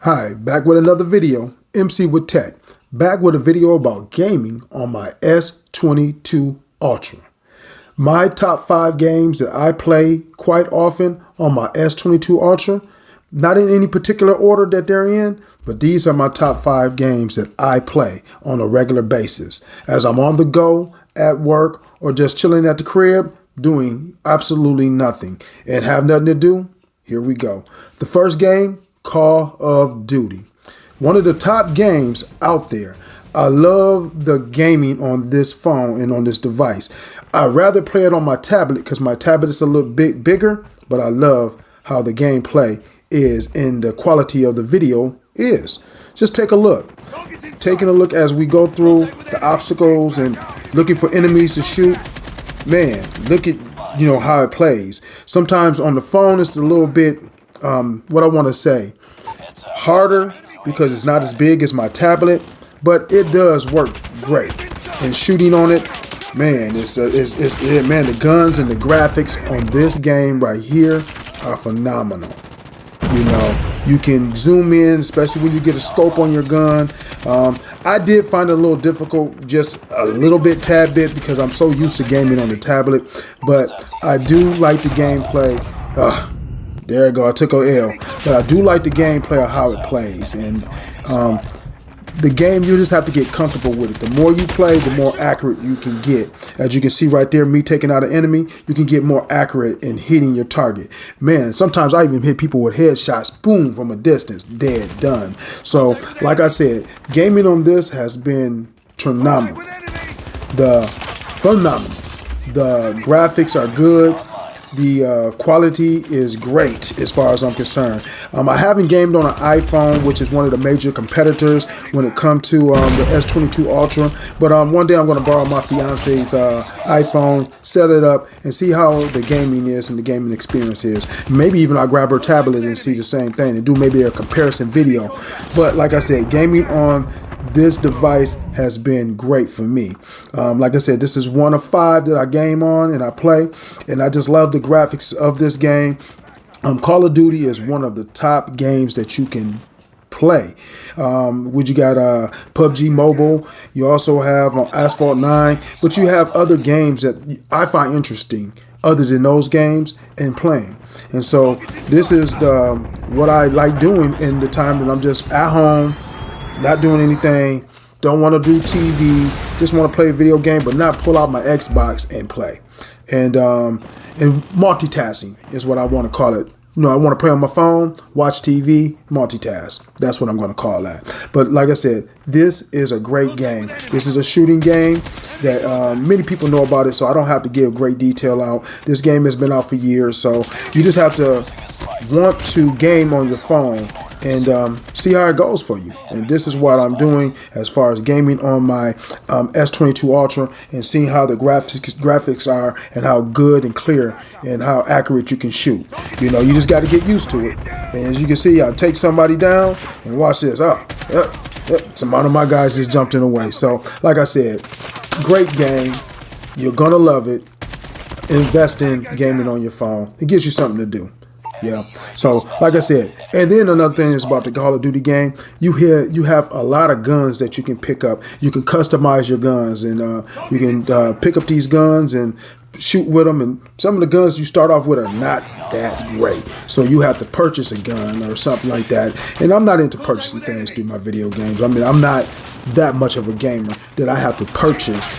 Hi, back with another video, MC with Tech. Back with a video about gaming on my S22 Ultra. My top 5 games that I play quite often on my S22 Ultra, not in any particular order that they're in, but these are my top 5 games that I play on a regular basis. As I'm on the go, at work, or just chilling at the crib, doing absolutely nothing and have nothing to do, here we go. The first game, Call of Duty. One of the top games out there. I love the gaming on this phone and on this device. I'd rather play it on my tablet because my tablet is a little bit bigger, but I love how the gameplay is and the quality of the video is. Just take a look. Taking a look as we go through the obstacles and looking for enemies to shoot. Man, look at how it plays. Sometimes on the phone it's a little bit what I want to say, harder because it's not as big as my tablet, but it does work great. And shooting on it, man, man, the guns and the graphics on this game right here are phenomenal. You can zoom in, especially when you get a scope on your gun. I did find it a little difficult, just a little bit, tad bit, because I'm so used to gaming on the tablet. But I do like the gameplay. There you go, I took a L. But I do like the gameplay of how it plays. And the game, you just have to get comfortable with it. The more you play, the more accurate you can get. As you can see right there, me taking out an enemy, you can get more accurate in hitting your target. Man, sometimes I even hit people with headshots, boom, from a distance, dead, done. So, like I said, gaming on this has been phenomenal. The graphics are good. The quality is great as far as I'm concerned. I haven't gamed on an iPhone, which is one of the major competitors when it comes to the S22 Ultra. But one day I'm going to borrow my fiance's iPhone, set it up, and see how the gaming is and the gaming experience is. Maybe even I'll grab her tablet and see the same thing and do maybe a comparison video. But like I said, gaming on this device has been great for me. Like I said, this is one of 5 that I game on and I play, and I just love the graphics of this game. Call of Duty is one of the top games that you can play. You got PUBG Mobile, you also have Asphalt 9, but you have other games that I find interesting other than those games and playing. And so this is what I like doing in the time that I'm just at home, not doing anything, don't want to do TV, just want to play a video game, but not pull out my Xbox and play. And multitasking is what I want to call it. I want to play on my phone, watch TV, multitask. That's what I'm going to call that. But like I said, this is a great game. This is a shooting game that many people know about it, so I don't have to give great detail out. This game has been out for years, so you just have to want to game on your phone and see how it goes for you. And this is what I'm doing as far as gaming on my S22 Ultra and seeing how the graphics are and how good and clear and how accurate you can shoot. You just got to get used to it. And as you can see, I'll take somebody down and watch this. Some of my guys just jumped in the way. So like I said, great game. You're going to love it. Invest in gaming on your phone. It gives you something to do. Yeah. So, like I said, and then another thing is about the Call of Duty game. You have a lot of guns that you can pick up. You can customize your guns, and you can pick up these guns and shoot with them. And some of the guns you start off with are not that great, so you have to purchase a gun or something like that. And I'm not into purchasing things through my video games. I mean, I'm not that much of a gamer that I have to purchase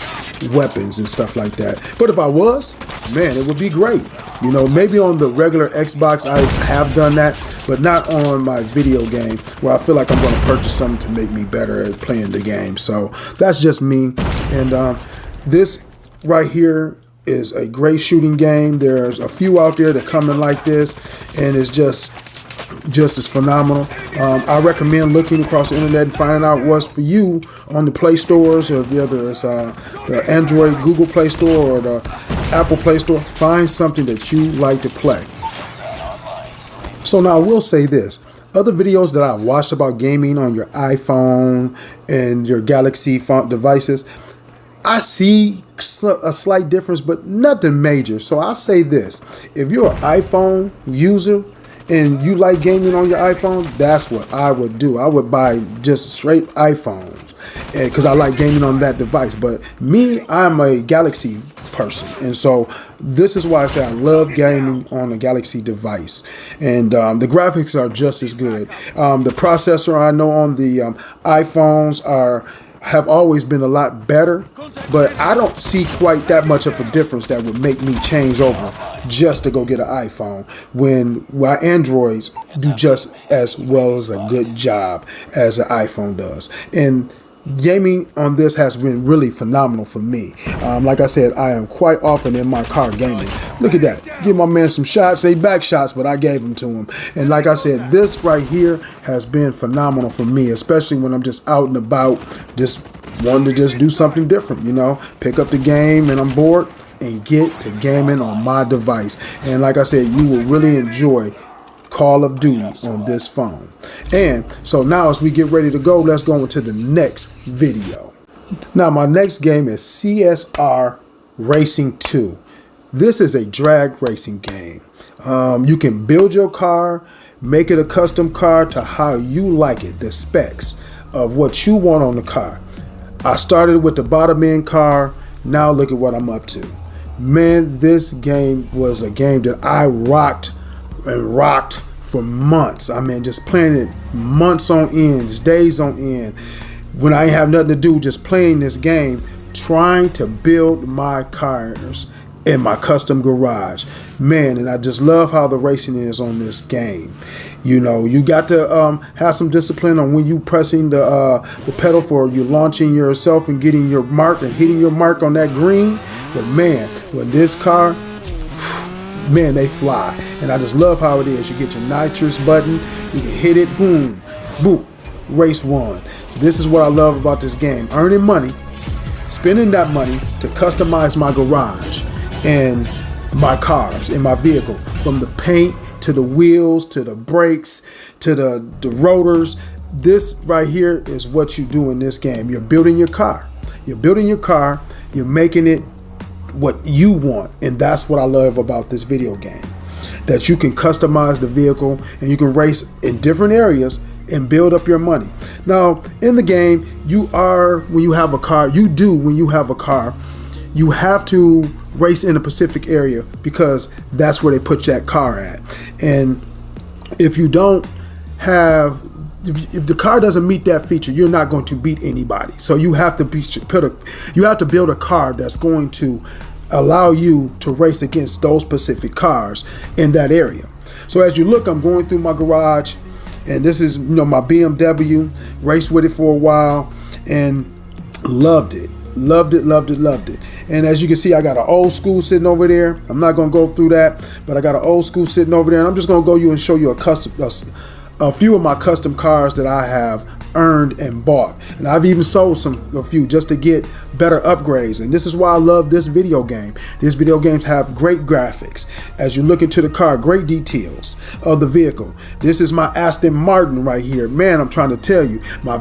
weapons and stuff like that. But if I was, man, it would be great. Maybe on the regular Xbox I have done that, but not on my video game where I feel like I'm going to purchase something to make me better at playing the game. So that's just me. And this right here is a great shooting game. There's a few out there that come in like this, and it's just as phenomenal. I recommend looking across the internet and finding out what's for you on the Play Stores, or whether it's the Android Google Play Store or the Apple Play Store. Find something that you like to play. So now I will say this. Other videos that I've watched about gaming on your iPhone and your Galaxy phone devices, I see a slight difference, but nothing major. So I say this. If you're an iPhone user and you like gaming on your iPhone, that's what I would do. I would buy just straight iPhones because I like gaming on that device. But me, I'm a Galaxy person, and so this is why I say I love gaming on a Galaxy device. And the graphics are just as good. The processor I know on the iPhones have always been a lot better, but I don't see quite that much of a difference that would make me change over just to go get an iPhone when Androids do just as well as a good job as an iPhone does. And gaming on this has been really phenomenal for me. Like I said, I am quite often in my car gaming. Look at that. Give my man some shots, they back shots, but I gave them to him. And like I said, this right here has been phenomenal for me, especially when I'm just out and about, just wanting to just do something different, you know, pick up the game and I'm bored and get to gaming on my device. And like I said, you will really enjoy Call of Duty on this phone. And so now as we get ready to go, let's go into the next video. Now my next game is CSR Racing 2. This is a drag racing game. You can build your car, make it a custom car to how you like it, the specs of what you want on the car. I started with the bottom end car. Now look at what I'm up to. Man, this game was a game that I rocked for months. I mean, just playing it months on end, days on end. When I have nothing to do, just playing this game, trying to build my cars in my custom garage. Man, and I just love how the racing is on this game. You know, you got to have some discipline on when you pressing the pedal for you launching yourself and getting your mark and hitting your mark on that green. But man, when this car, man, they fly. And I just love how it is. You get your nitrous button, you can hit it, boom, boom, race one. This is what I love about this game. Earning money, spending that money to customize my garage and my cars and my vehicle, from the paint to the wheels to the brakes to the rotors. This right here is what you do in this game. You're building your car. You're building your car. You're making it what you want. And that's what I love about this video game, that you can customize the vehicle and you can race in different areas and build up your money. Now in the game, when you have a car, you have to race in a Pacific area because that's where they put that car at. And if you don't have, if the car doesn't meet that feature, you're not going to beat anybody. So you have to build a car that's going to allow you to race against those specific cars in that area. So as you look, I'm going through my garage, and this is, you know, my BMW. Raced with it for a while and loved it. And as you can see, I got an old school sitting over there. I'm not going to go through that, but I got an old school sitting over there, and I'm just going to go and show you a few of my custom cars that I have earned and bought. And I've even sold a few just to get better upgrades. And this is why I love this video game. These video games have great graphics. As you look into the car, great details of the vehicle. This is my Aston Martin right here. Man, I'm trying to tell you, my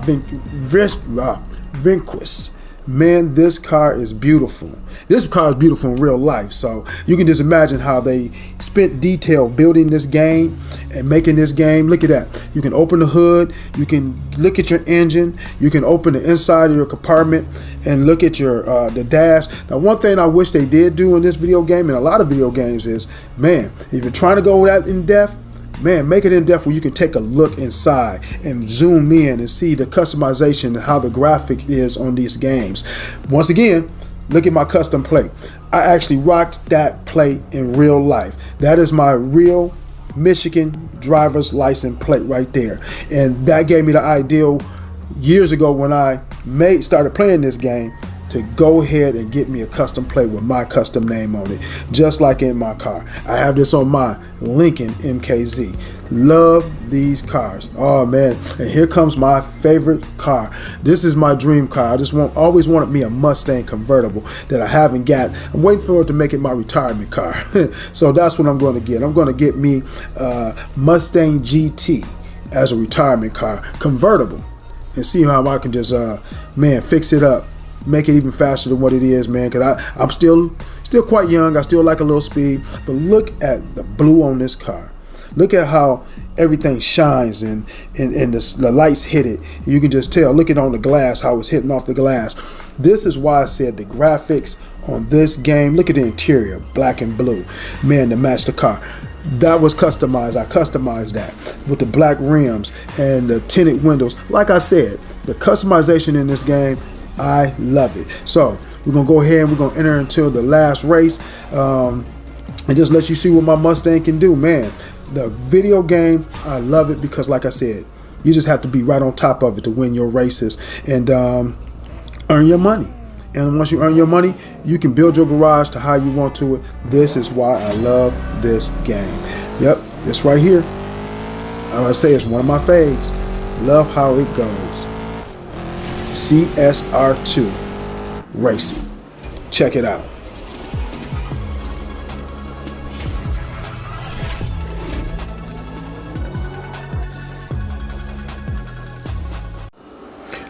Vanquish. Man, this car is beautiful. This car is beautiful in real life. So you can just imagine how they spent detail building this game and making this game. Look at that. You can open the hood. You can look at your engine. You can open the inside of your compartment and look at your the dash. Now, one thing I wish they did do in this video game, and a lot of video games, is, man, if you're trying to go that in depth, man, make it in depth where you can take a look inside and zoom in and see the customization and how the graphic is on these games. Once again, look at my custom plate. I actually rocked that plate in real life. That is my real Michigan driver's license plate right there. And that gave me the ideal years ago when I started playing this game, to go ahead and get me a custom plate with my custom name on it, just like in my car. I have this on my Lincoln MKZ. Love these cars. Oh man, and here comes my favorite car. This is my dream car. I always wanted me a Mustang convertible that I haven't got. I'm waiting for it to make it my retirement car. So that's what I'm going to get. I'm going to get me Mustang GT as a retirement car, convertible, and see how I can just fix it up, make it even faster than what it is, man, because I'm still quite young. I still like a little speed. But look at the blue on this car. Look at how everything shines and the lights hit it. You can just tell, looking on the glass, how it's hitting off the glass. This is why I said the graphics on this game, look at the interior, black and blue, man, to match the car. That was customized. I customized that with the black rims and the tinted windows. Like I said, the customization in this game, I love it. So we're gonna go ahead and we're gonna enter into the last race, and just let you see what my Mustang can do, man. The video game, I love it because, like I said, you just have to be right on top of it to win your races and earn your money. And once you earn your money, you can build your garage to how you want to it. This is why I love this game. Yep, this right here, I would say it's one of my faves. Love how it goes. CSR2 Racing. Check it out.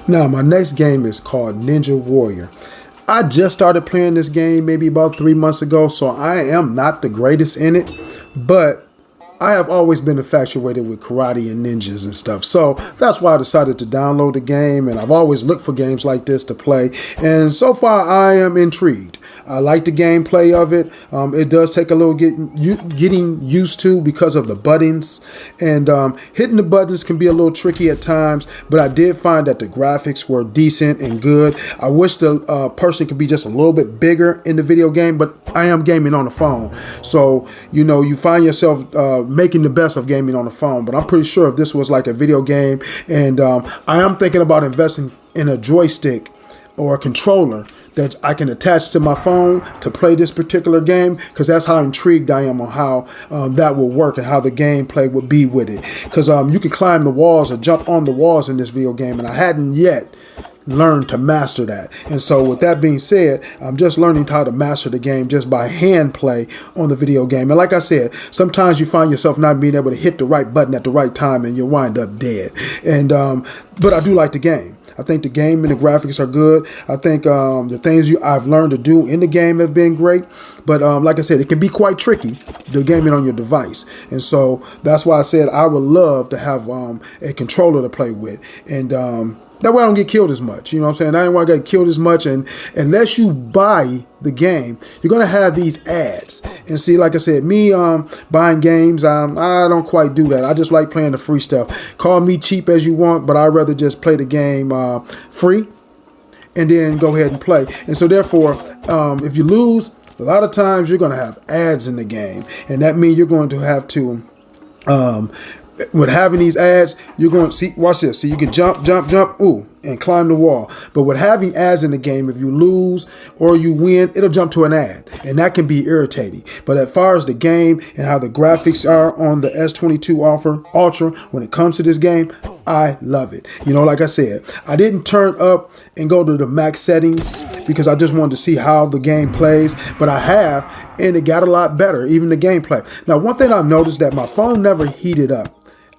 Now, my next game is called Ninja Warrior. I just started playing this game maybe about 3 months ago, so I am not the greatest in it, but I have always been infatuated with karate and ninjas and stuff. So that's why I decided to download the game, and I've always looked for games like this to play. And so far, I am intrigued. I like the gameplay of it. It does take a little getting used to because of the buttons, and hitting the buttons can be a little tricky at times, but I did find that the graphics were decent and good. I wish the person could be just a little bit bigger in the video game, but I am gaming on the phone. So, you know, you find yourself making the best of gaming on the phone, but I'm pretty sure if this was like a video game, and I am thinking about investing in a joystick or a controller that I can attach to my phone to play this particular game, because that's how intrigued I am on how that will work and how the gameplay would be with it. Because you can climb the walls or jump on the walls in this video game, and I hadn't yet learned to master that. And so with that being said, I'm just learning how to master the game just by hand play on the video game. And like I said, sometimes you find yourself not being able to hit the right button at the right time and you'll wind up dead. And but I do like the game. I think the game and the graphics are good. I think the things I've learned to do in the game have been great. But like I said, it can be quite tricky, the gaming on your device. And so that's why I said I would love to have a controller to play with. And that way I don't get killed as much. You know what I'm saying? I don't want to get killed as much. And unless you buy the game, you're going to have these ads. And see, like I said, me buying games, I don't quite do that. I just like playing the free stuff. Call me cheap as you want, but I'd rather just play the game free and then go ahead and play. And so therefore, if you lose, a lot of times you're going to have ads in the game. And that means you're going to have to with having these ads, you're going to see, watch this. So you can jump, ooh, and climb the wall. But with having ads in the game, if you lose or you win, it'll jump to an ad. And that can be irritating. But as far as the game and how the graphics are on the S22 Ultra, when it comes to this game, I love it. You know, like I said, I didn't turn up and go to the max settings because I just wanted to see how the game plays. But I have, and it got a lot better, even the gameplay. Now, one thing I've noticed that my phone never heated up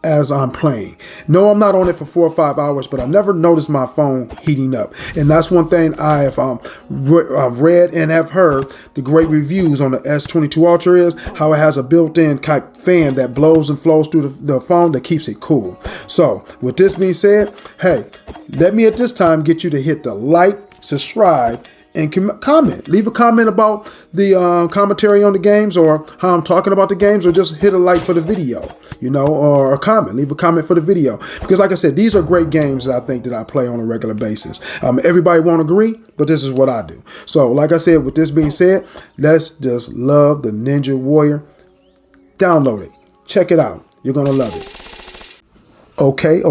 as I'm playing. No, I'm not on it for 4 or 5 hours, but I never noticed my phone heating up. And that's one thing I've read and have heard the great reviews on the S22 Ultra is how it has a built-in type fan that blows and flows through the phone that keeps it cool. So with this being said, hey, let me at this time get you to hit the like, subscribe, and comment. Leave a comment about the commentary on the games or how I'm talking about the games, or just hit a like for the video, you know, or a comment. Leave a comment for the video. Because like I said, these are great games that I think that I play on a regular basis. Everybody won't agree, but this is what I do. So like I said, with this being said, let's just love the Ninja Warrior. Download it. Check it out. You're going to love it. Okay.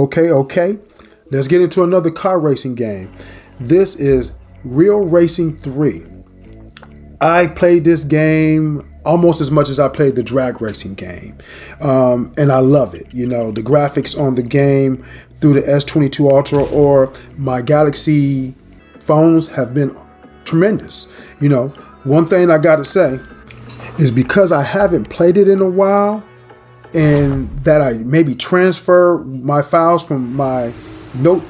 Let's get into another car racing game. This is Real Racing 3. I played this game almost as much as I played the drag racing game. And I love it. You know, the graphics on the game through the S22 Ultra or my Galaxy phones have been tremendous. You know, one thing I got to say is because I haven't played it in a while and that I maybe transfer my files from my Note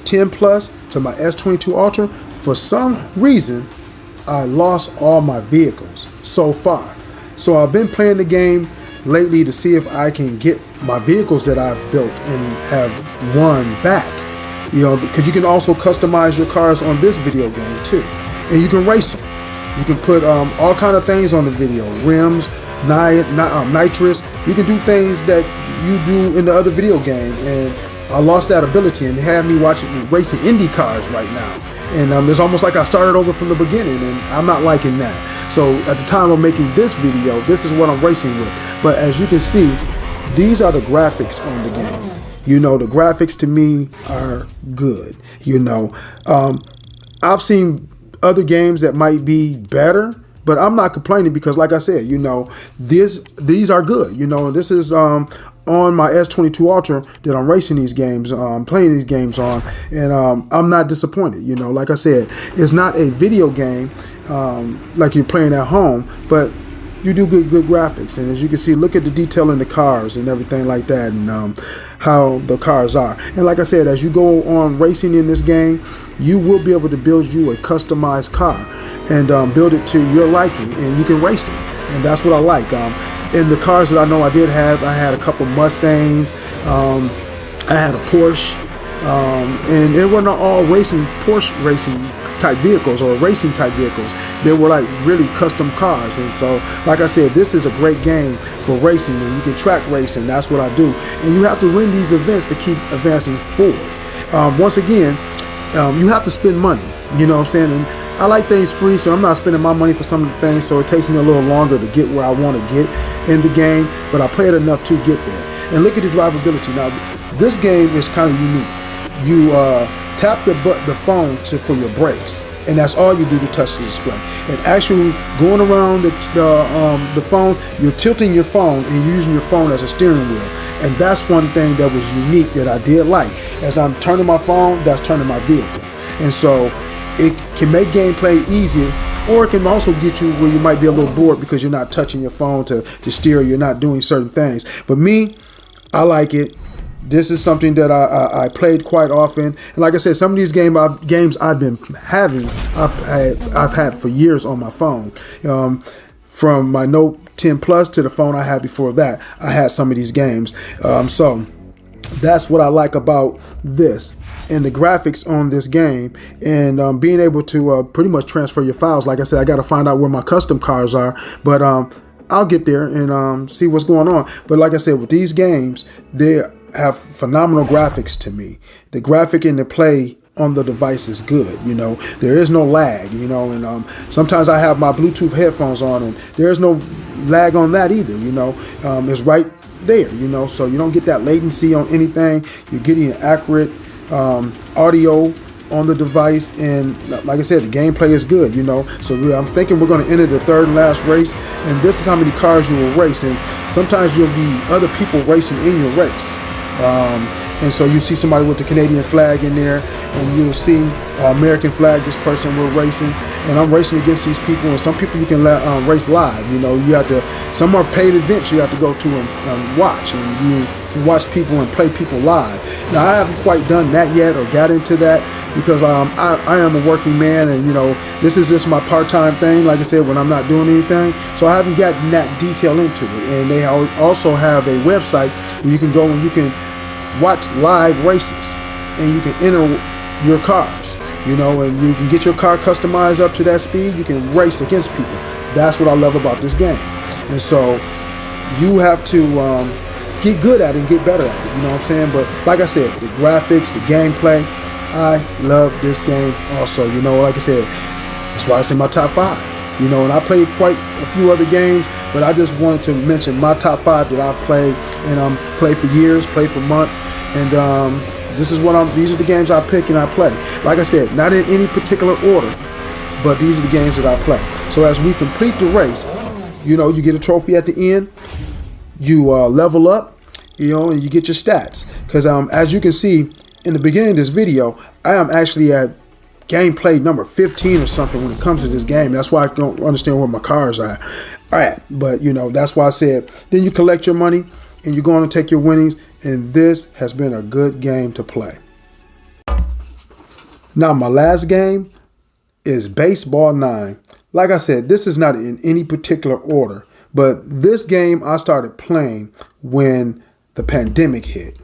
10 Plus to my S22 Ultra, for some reason, I lost all my vehicles so far. So I've been playing the game lately to see if I can get my vehicles that I've built and have won back. You know, because you can also customize your cars on this video game too, and you can race them. You can put all kind of things on the video, rims, nitrous. You can do things that you do in the other video game, and I lost that ability and have me watching racing Indy cars right now. And it's almost like I started over from the beginning, and I'm not liking that. So at the time of making this video, this is what I'm racing with. But as you can see, these are the graphics on the game. You know, the graphics to me are good. You know, I've seen other games that might be better, but I'm not complaining because, like I said, you know, these are good. You know, this is on my S22 Ultra that I'm racing these games, playing these games on, and I'm not disappointed. You know, like I said, it's not a video game like you're playing at home, but you do good graphics. And as you can see, look at the detail in the cars and everything like that, and how the cars are. And like I said, as you go on racing in this game, you will be able to build you a customized car and build it to your liking, and you can race it. And that's what I like. In the cars that I know I did have, I had a couple Mustangs, I had a Porsche, and it wasn't all Porsche racing type vehicles or racing type vehicles. They were like really custom cars. And so, like I said, this is a great game for racing, and you can track racing. That's what I do. And you have to win these events to keep advancing forward. Once again, you have to spend money. You know what I'm saying? And I like things free, so I'm not spending my money for some of the things, so it takes me a little longer to get where I want to get in the game, but I play it enough to get there. And look at the drivability. Now, this game is kind of unique. You tap the phone for your brakes, and that's all you do to touch the display. And actually going around the phone, you're tilting your phone and using your phone as a steering wheel. And that's one thing that was unique that I did like. As I'm turning my phone, that's turning my vehicle. And so it can make gameplay easier, or it can also get you where you might be a little bored because you're not touching your phone to steer, you're not doing certain things. But me, I like it. This is something that I played quite often, and like I said, some of these games I've been having, I've had for years on my phone. From my Note 10 Plus to the phone I had before that, I had some of these games. So that's what I like about this, and the graphics on this game, and being able to pretty much transfer your files. Like I said, I got to find out where my custom cars are, but I'll get there and see what's going on. But like I said, with these games, they have phenomenal graphics to me. The graphic and the play on the device is good. You know, there is no lag, you know, and sometimes I have my Bluetooth headphones on and there's no lag on that either. You know, it's right there, you know, so you don't get that latency on anything. You're getting an accurate audio on the device, and like I said, the gameplay is good, you know. So I'm thinking we're going to enter the third and last race, and this is how many cars you will race. And sometimes you'll be other people racing in your race. And so you see somebody with the Canadian flag in there, and you'll see American flag, this person we're racing, and I'm racing against these people. And some people you can race live. You know, you have to, some are paid events you have to go to and watch, and you can watch people and play people live. Now, I haven't quite done that yet or got into that because I am a working man, and you know, this is just my part-time thing, like I said, when I'm not doing anything. So I haven't gotten that detail into it. And they also have a website where you can go and you can watch live races, and you can enter your cars, you know, and you can get your car customized up to that speed. You can race against people. That's what I love about this game. And so you have to get good at it and get better at it, you know what I'm saying? But like I said, the graphics, the gameplay, I love this game also. You know, like I said, that's why it's in my top 5. You know, and I played quite a few other games, but I just wanted to mention my top 5 that I've played, and played for years, played for months, and these are the games I pick and I play. Like I said, not in any particular order, but these are the games that I play. So as we complete the race, you know, you get a trophy at the end, you level up, you know, and you get your stats. Because as you can see in the beginning of this video, I am actually at gameplay number 15 or something when it comes to this game. That's why I don't understand where my cars are. All right, but you know, that's why I said, then you collect your money and you go on and take your winnings, and this has been a good game to play. Now, my last game is Baseball 9. Like I said, this is not in any particular order, But this game I started playing when the pandemic hit.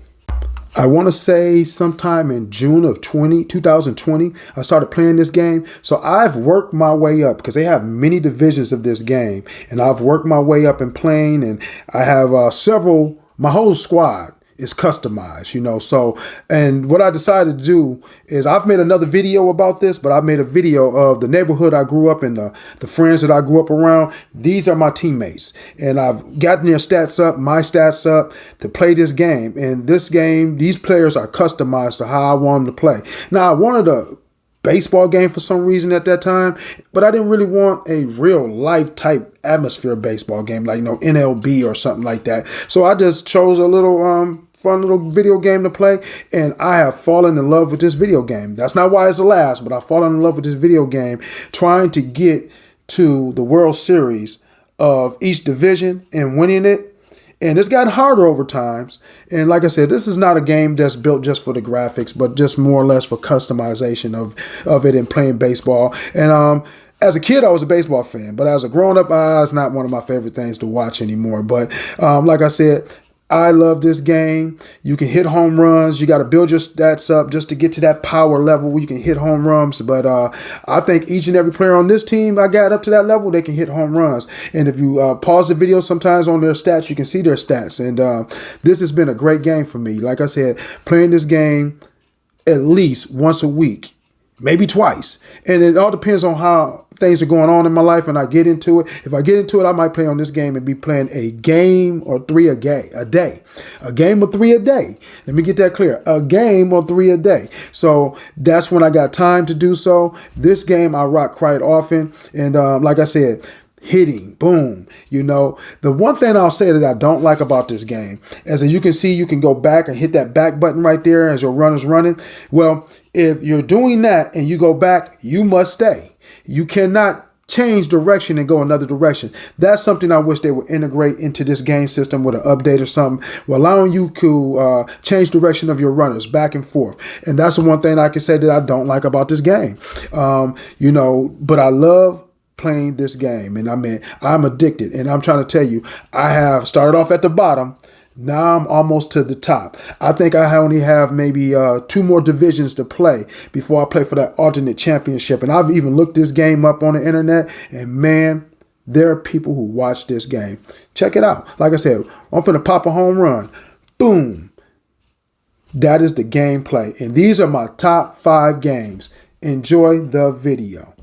I want to say sometime in June of 2020, I started playing this game. So I've worked my way up because they have many divisions of this game. And I've worked my way up in playing, and I have my whole squad is customized, you know. So, and what I decided to do is I've made another video about this, but I made a video of the neighborhood I grew up in, the friends that I grew up around. These are my teammates, and I've gotten their stats up, my stats up to play this game. And this game, these players are customized to how I want them to play. Now, I wanted a baseball game for some reason at that time, but I didn't really want a real life type atmosphere baseball game like, you know, MLB or something like that. So I just chose a little fun little video game to play, and I have fallen in love with this video game. That's not why it's the last, but I've fallen in love with this video game, trying to get to the World Series of each division and winning it. And it's gotten harder over times. And like I said, this is not a game that's built just for the graphics, but just more or less for customization of it and playing baseball. And as a kid, I was a baseball fan, but as a grown-up, it's not one of my favorite things to watch anymore. But like I said, I love this game. You can hit home runs. You got to build your stats up just to get to that power level where you can hit home runs. But I think each and every player on this team I got up to that level, they can hit home runs. And if you pause the video sometimes on their stats, you can see their stats. And this has been a great game for me. Like I said, playing this game at least once a week, maybe twice. And it all depends on how things are going on in my life and I get into it. If I get into it, I might play on this game and be playing a game or three a day. A game or three a day. Let me get that clear. A game or three a day. So that's when I got time to do so. This game I rock quite often. And like I said, hitting, boom. You know, the one thing I'll say that I don't like about this game is that you can see you can go back and hit that back button right there as your runner's running. Well, if you're doing that and you go back, you must stay. You cannot change direction and go another direction. That's something I wish they would integrate into this game system with an update or something, allowing you to change direction of your runners back and forth. And that's the one thing I can say that I don't like about this game. You know, but I love playing this game, and I'm addicted. And I'm trying to tell you, I have started off at the bottom. Now I'm almost to the top. I think I only have maybe 2 more divisions to play before I play for that alternate championship. And I've even looked this game up on the internet, and man, there are people who watch this game. Check it out. Like I said, I'm going to pop a home run. Boom. That is the gameplay. And these are my top 5 games. Enjoy the video.